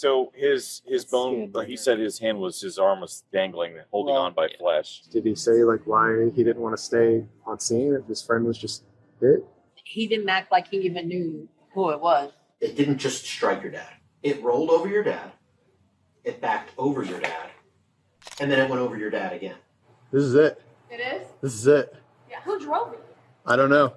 so his bone, he said his arm was dangling, holding on by flesh. Did he say like why he didn't want to stay on scene if his friend was just hit? He didn't act like he even knew who it was. It didn't just strike your dad. It rolled over your dad. It backed over your dad. And then it went over your dad again. This is it. It is? This is it. Yeah. Who drove it? I don't know.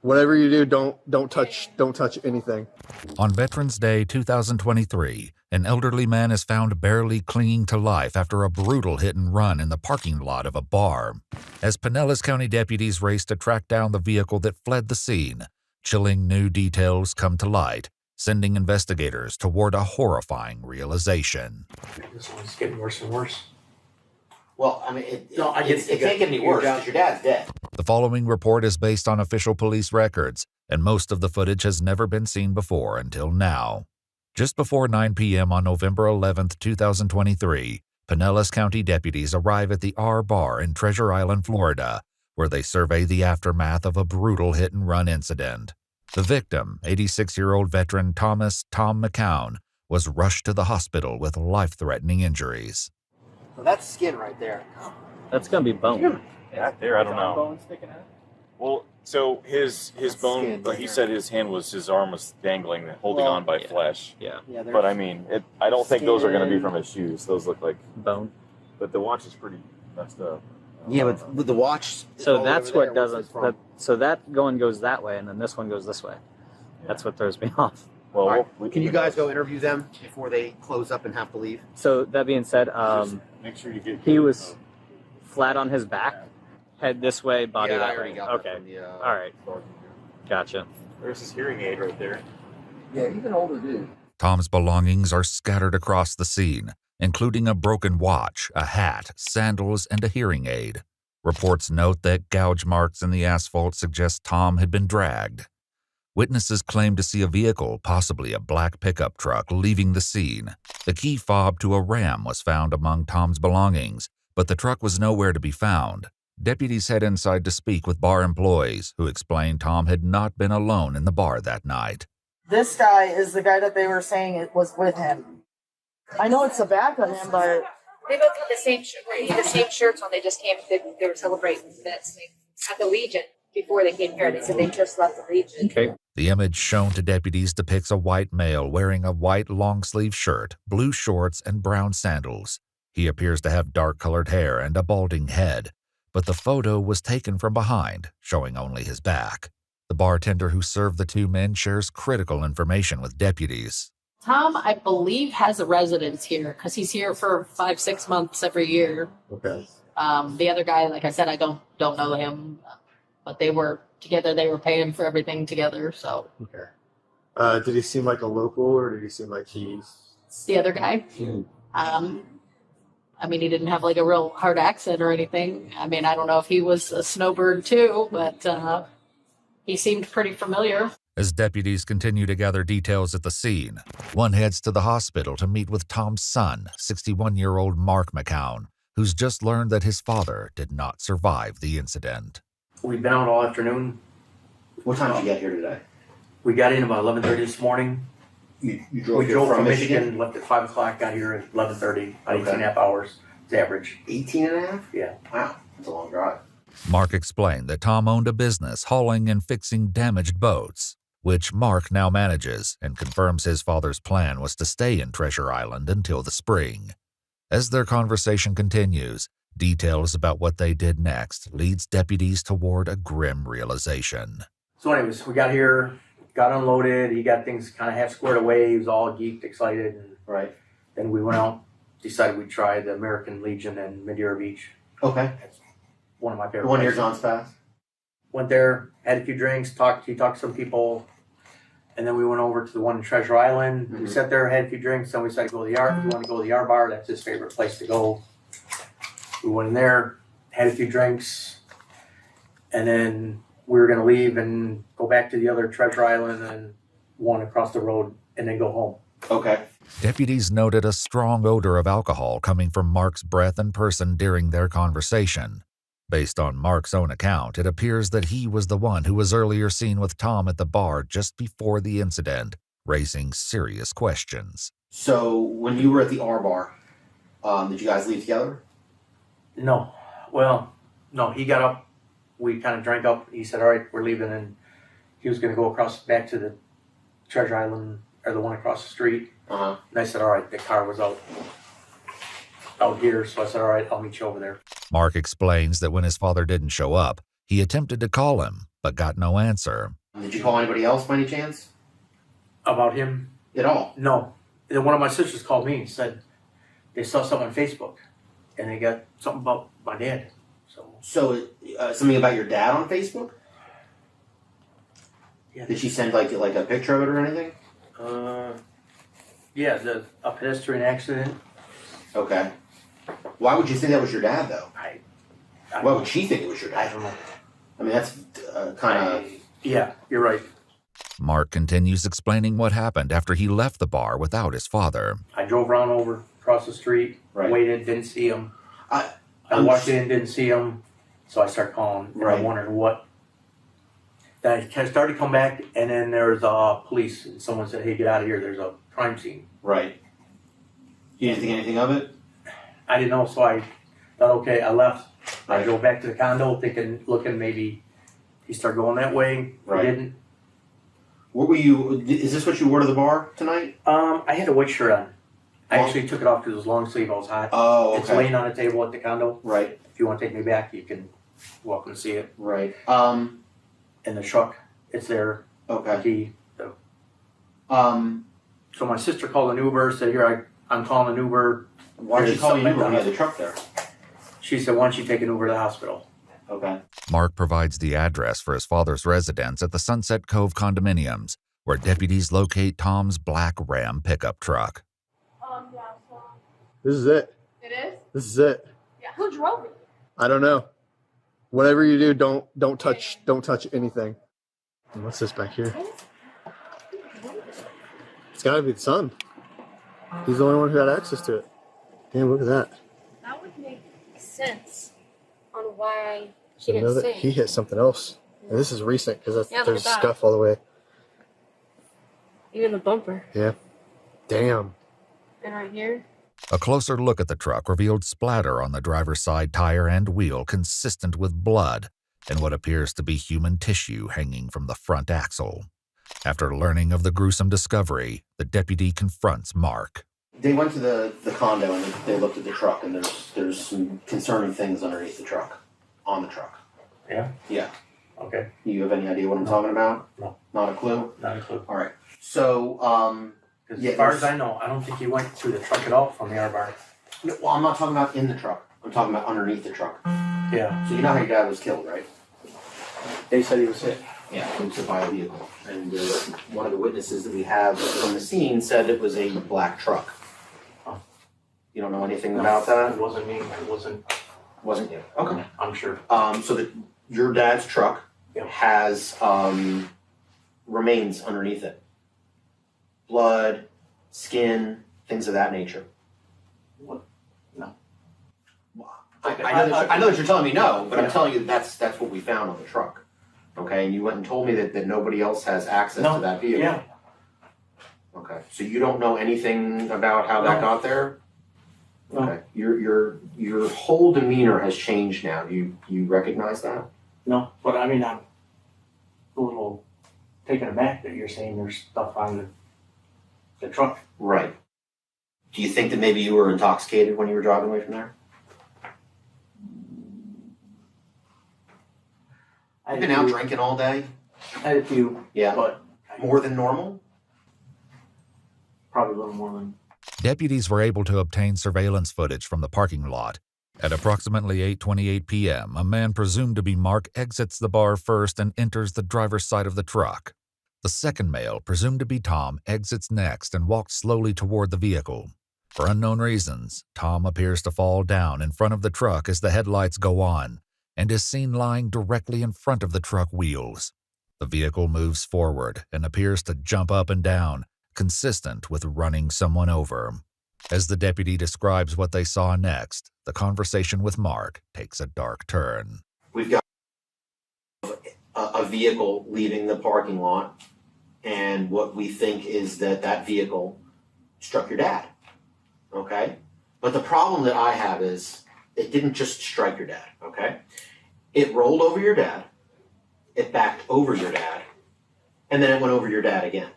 Whatever you do, don't touch anything. On Veterans Day 2023, an elderly man is found barely clinging to life after a brutal hit and run in the parking lot of a bar. As Pinellas County deputies race to track down the vehicle that fled the scene, chilling new details come to light, sending investigators toward a horrifying realization. This one's getting worse and worse. Well, I mean, it can't get any worse because your dad's dead. The following report is based on official police records, and most of the footage has never been seen before until now. Just before 9 p.m. on November 11, 2023, Pinellas County deputies arrive at the R Bar in Treasure Island, Florida, where they survey the aftermath of a brutal hit-and-run incident. The victim, 86-year-old veteran Tom McCown, was rushed to the hospital with life-threatening injuries. So that's skin right there. That's gonna be bone. Yeah, there, I don't know. Bone sticking out. Well, so his bone, he said his arm was dangling, holding on by flesh. Yeah. But I mean, I don't think those are going to be from his shoes. Those look like bone. But the watch is pretty messed up. Yeah, but with the watch. So that's what doesn't. So that one goes that way, and then this one goes this way. Yeah. That's what throws me off. Well, right. Can you guys go interview them before they close up and have to leave? So that being said, make sure you get. He was flat on his back, head this way, body that way. Okay. All right. Gotcha. There's his hearing aid right there. Yeah, he's an older dude. Tom's belongings are scattered across the scene, including a broken watch, a hat, sandals, and a hearing aid. Reports note that gouge marks in the asphalt suggest Tom had been dragged. Witnesses claim to see a vehicle, possibly a black pickup truck, leaving the scene. The key fob to a Ram was found among Tom's belongings, but the truck was nowhere to be found. Deputies head inside to speak with bar employees, who explained Tom had not been alone in the bar that night. This guy is the guy that they were saying it was with him. I know it's the back of him, but They both had the same shirts when they just came. They were celebrating vets at the Legion before they came here. They said they just left the Legion. Okay. The image shown to deputies depicts a white male wearing a white long-sleeve shirt, blue shorts, and brown sandals. He appears to have dark-colored hair and a balding head, but the photo was taken from behind, showing only his back. The bartender who served the two men shares critical information with deputies. Tom, I believe, has a residence here because he's here for 5-6 months every year. Okay. The other guy, like I said, I don't know him, but they were together. They were paying for everything together. So. Okay. Did he seem like a local, or did he seem like he's the other guy? I mean, he didn't have like a real hard accent or anything. I mean, I don't know if he was a snowbird too, but he seemed pretty familiar. As deputies continue to gather details at the scene, one heads to the hospital to meet with Tom's son, 61-year-old Mark McCown, who's just learned that his father did not survive the incident. We've been out all afternoon. What time did you get here today? We got in about 11:30 this morning. You We drove from Michigan, left at 5 o'clock, got here at 11:30, about 18 and a half hours. It's average. 18 and a half? Yeah. Wow, that's a long drive. Mark explained that Tom owned a business hauling and fixing damaged boats, which Mark now manages, and confirms his father's plan was to stay in Treasure Island until the spring. As their conversation continues, details about what they did next leads deputies toward a grim realization. So anyways, we got here, got unloaded, he got things kind of half squared away, he was all geeked, excited. And Right. then we went out, decided we'd try the American Legion in Madeira Beach. Okay. That's one of my favorite The one near places. John's Pass? Went there, had a few drinks, he talked to some people, and then we went over to the one in Treasure Island. We sat there, had a few drinks, then we decided to go to the R. We want to go to the R bar. That's his favorite place to go. We went in there, had a few drinks, and then we were going to leave and go back to the other Treasure Island and one across the road and then go home. Okay. Deputies noted a strong odor of alcohol coming from Mark's breath and person during their conversation. Based on Mark's own account, it appears that he was the one who was earlier seen with Tom at the bar just before the incident, raising serious questions. So when you were at the R bar, did you guys leave together? No. Well, no, he got up. We kind of drank up. He said, all right, we're leaving. And he was going to go back to the Treasure Island, or the one across the street. Uh-huh. And I said, all right, the car was out here. So I said, all right, I'll meet you over there. Mark explains that when his father didn't show up, he attempted to call him, but got no answer. Did you call anybody else by any chance? About him? At all? No. Then one of my sisters called me and said they saw something on Facebook. And they got something about my dad. So something about your dad on Facebook? Yeah. Did she send like a picture of it or anything? Yeah, a pedestrian accident. Okay. Why would you think that was your dad, though? Why would she think it was your dad? I don't know. I mean, that's kind of... Yeah, you're right. Mark continues explaining what happened after he left the bar without his father. I drove around over across the street, Right. waited, didn't see him. I I'm walked in, didn't see him, so I started calling. And Right. I wondered what. Then I started to come back, and then there was police, and someone said, hey, get out of here, there's a crime scene. Right. You didn't think anything of it? I didn't know, so I thought, okay, I left. I Right. drove back to the condo, looking maybe he started going that way. Right. He didn't. What were you... Is this what you wore to the bar tonight? I had a white shirt on. I Long- actually took it off because it was long sleeve, I was hot. Oh, It's okay. laying on a table at the condo. Right. If you want to take me back, you can welcome to see it. Right. In the truck, it's there. Okay. Key. So my sister called an Uber, said, here, I'm calling an Uber. Why did you There's call me something Uber when you like had the truck there? She said, why don't you take an Uber to the hospital? Okay. Mark provides the address for his father's residence at the Sunset Cove condominiums, where deputies locate Tom's black Ram pickup truck. Yeah, so. This is it. It is? This is it. Yeah. Who drove it? I don't know. Whatever you do, don't touch anything. And what's this back here? It's gotta be the son. He's the only one who had access to it. Damn, look at that. That would make sense on why he So know didn't that sing. he hit something else. And this is recent because Yeah, look there's at that. scuff all the way. Even the bumper. Yeah. Damn. And right here. A closer look at the truck revealed splatter on the driver's side tire and wheel consistent with blood and what appears to be human tissue hanging from the front axle. After learning of the gruesome discovery, the deputy confronts Mark. They went to the condo and they looked at the truck, and there's some concerning things underneath the truck, on the truck. Yeah? Yeah. Okay. You have any idea what I'm talking about? No. Not a clue? Not a clue. All right. So, 'Cause Yeah, as far as there's- I know, I don't think he went through the truck at all from the R-bar. no, well, I'm not talking about in the truck. I'm talking about underneath the truck. Yeah. So you know how your dad was killed, right? They said he was hit. Yeah. It was by a vehicle. And one of the witnesses that we have from the scene said it was a black truck. Oh. You don't know anything about that? It wasn't me. It wasn't. Wasn't you? Okay. I'm sure. So your dad's truck Yeah. has remains underneath it. Blood, skin, things of that nature. What? No. I know that you're telling me no, but I'm Yeah. telling you that's what we found on the truck. Okay, and you went and told me that nobody else has access No. to that vehicle. Yeah. Okay, so you don't know anything about how that No. got there? No. Okay, your whole demeanor has changed now. Do you recognize that? No. But I mean, I'm a little taken aback that you're saying there's stuff on the truck. Right. Do you think that maybe you were intoxicated when you were driving away from there? You've been out drinking all day? I had a few, Yeah. but More than normal? probably a little more than. Deputies were able to obtain surveillance footage from the parking lot. At approximately 8:28 p.m., a man presumed to be Mark exits the bar first and enters the driver's side of the truck. The second male, presumed to be Tom, exits next and walks slowly toward the vehicle. For unknown reasons, Tom appears to fall down in front of the truck as the headlights go on and is seen lying directly in front of the truck wheels. The vehicle moves forward and appears to jump up and down, consistent with running someone over. As the deputy describes what they saw next, the conversation with Mark takes a dark turn. We've got a vehicle leaving the parking lot, and what we think is that vehicle struck your dad. Okay? But the problem that I have is it didn't just strike your dad. Okay? It rolled over your dad, it backed over your dad, and then it went over your dad again.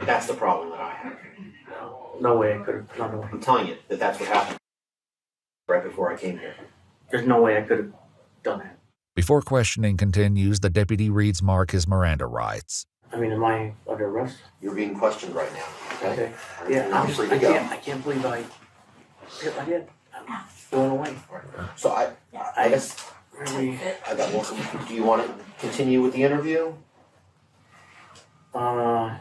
That's the problem that I have. No way I could have. No way. I'm telling you that that's what happened right before I came here. There's no way I could have done that. Before questioning continues, the deputy reads Mark his Miranda rights. I mean, am I under arrest? You're being questioned right now. Okay? Yeah, You're free to go. I can't believe I did. I'm blown away. So I guess Really. I got one. Do you want to continue with the interview? What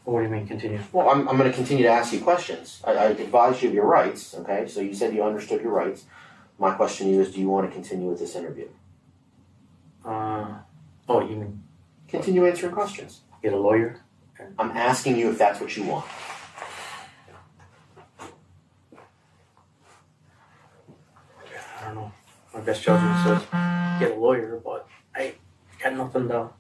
do you mean continue? Well, I'm going to continue to ask you questions. I advised you of your rights, okay? So you said you understood your rights. My question to you is, do you want to continue with this interview? Oh, you mean Continue answering questions. get a lawyer? I'm asking you if that's what you want. I don't know. My best judgment says get a lawyer, but I got nothing to.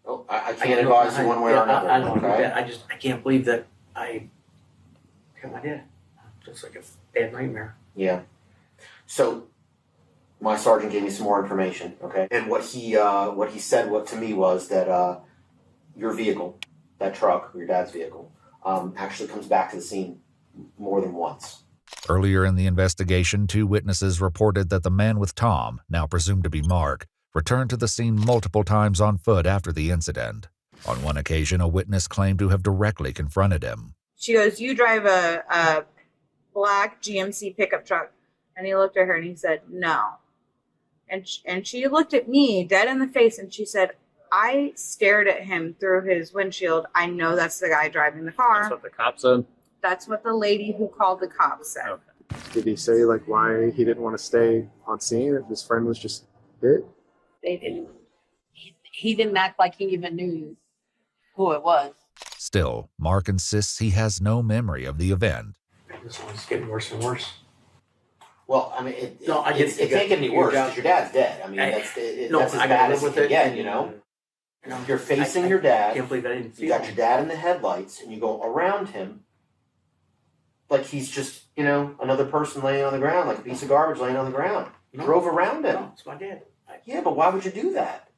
Oh, I can't advise you one way or another. I know. Okay? I can't believe that I got my dad. Just like a bad nightmare. Yeah. So my sergeant gave me some more information, okay? And what he said to me was that your vehicle, that truck, your dad's vehicle, actually comes back to the scene more than once. Earlier in the investigation, 2 witnesses reported that the man with Tom, now presumed to be Mark, returned to the scene multiple times on foot after the incident. On one occasion, a witness claimed to have directly confronted him. She goes, "You drive a black GMC pickup truck." And he looked at her and he said, "No." And she looked at me dead in the face and she said, "I stared at him through his windshield. I know that's the guy driving the car." That's what the cop said. That's what the lady who called the cops said. Okay. Did he say like why he didn't want to stay on scene if his friend was just hit? They didn't. He didn't act like he even knew who it was. Still, Mark insists he has no memory of the event. This one's getting worse and worse. Well, I mean, it can't get any your worse job- because your dad's dead. I mean, that's as I gotta bad live as it with can it, get, and, you know? You know, You're facing I your dad. can't believe I didn't feel You got him. your dad in the headlights, and you go around him like he's just, another person laying on the ground, like a piece of garbage laying on the ground. You drove around him. No, it's my dad. Yeah, but why would you do that?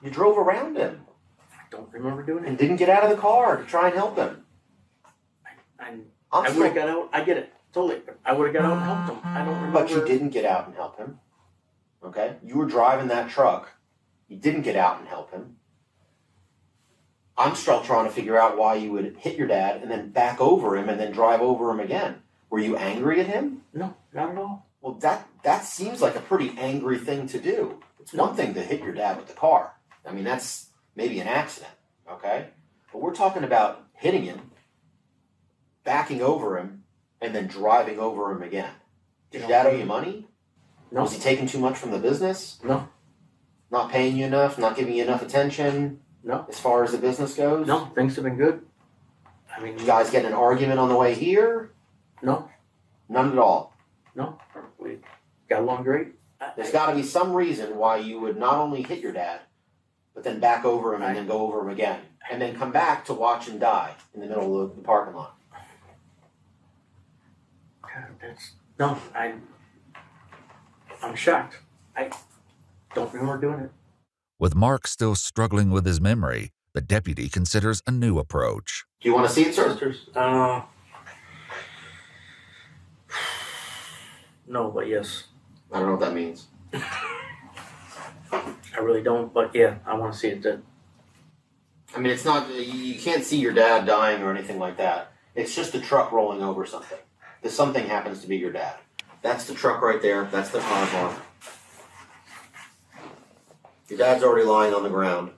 You drove around him I don't remember doing and it. didn't get out of the car to try and help him. I would have got out. I get it. Totally. I would have got out and helped him. I don't remember. But you didn't get out and help him. Okay? You were driving that truck. You didn't get out and help him. I'm still trying to figure out why you would hit your dad and then back over him and then drive over him again. Were you angry at him? No, not at all. Well, that seems like a pretty angry thing to do. It's one thing to hit your dad with the car. I mean, that's maybe an accident, okay? But we're talking about hitting him, backing over him, and then driving over him again. Did your dad owe you money? No. Was he taking too much from the business? No. Not paying you enough? Not giving you enough attention? No. As far as the business goes? No, things have been good. I mean, You guys getting an argument on the way here? no, None at all. no. We got along great. There's got to be some reason why you would not only hit your dad, but then back over him and then go over him again. And then come back to watch him die in the middle of the parking lot. God, I'm shocked. I don't remember doing it. With Mark still struggling with his memory, the deputy considers a new approach. Do you want to see it, sir? Sisters, no, but yes. I don't know what that means. I really don't, but yeah, I want to see it then. I mean, it's not, you can't see your dad dying or anything like that. It's just a truck rolling over something. The something happens to be your dad. That's the truck right there. That's the car mark. Your dad's already lying on the ground.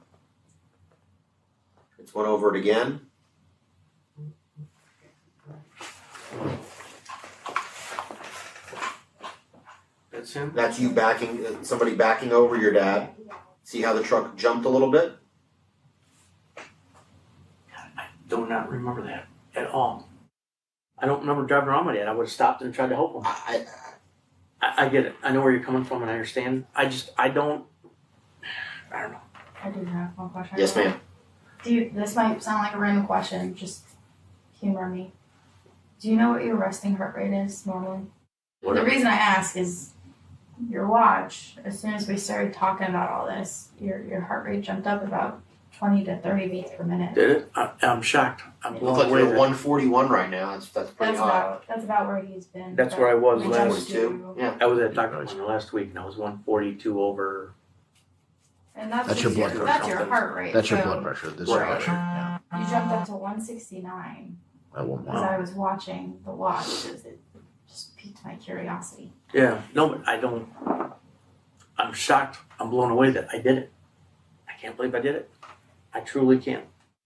It's went over it again. That's him? That's you somebody backing over your dad. See how the truck jumped a little bit? I do not remember that at all. I don't remember driving around my dad. I would have stopped and tried to help him. I get it. I know where you're coming from and I understand. I don't know. I do have one question. Yes, ma'am. This might sound like a random question, just humor me. Do you know what your resting heart rate is normally? The reason I ask is your watch, as soon as we started talking about all this, your heart rate jumped up about 20 to 30 beats per minute. Did it? I'm shocked. I'm You blown look like away. you're that- 141 right now. That's pretty high. That's about where he's been. That's but where I was we last. just do- 42. Yeah. I was at Dr. Corner last week and I was 142 over. And that's That's your just blood pressure. That's your heart rate. That's your so blood pressure. This Right. pressure. Yeah. You jumped up to 169 Oh, as I was watching the watch. It just piqued my curiosity. Yeah, no, but I don't. I'm shocked. I'm blown away that I did it. I can't believe I did it. I truly can't.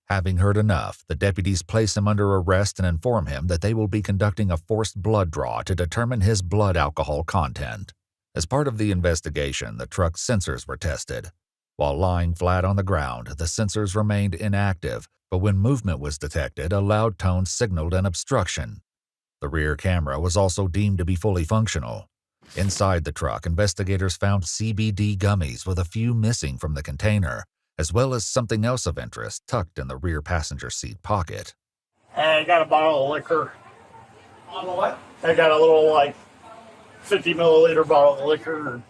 Having heard enough, the deputies place him under arrest and inform him that they will be conducting a forced blood draw to determine his blood alcohol content. As part of the investigation, the truck's sensors were tested. While lying flat on the ground, the sensors remained inactive, but when movement was detected, a loud tone signaled an obstruction. The rear camera was also deemed to be fully functional. Inside the truck, investigators found CBD gummies with a few missing from the container, as well as something else of interest tucked in the rear passenger seat pocket. I got a bottle of liquor. Bottle of what? I got a little, 50 milliliter bottle of liquor.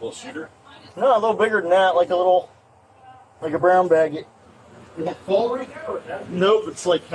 Little shooter. No, a little bigger than that, like a brown bag. Full right now? Nope, it's like half.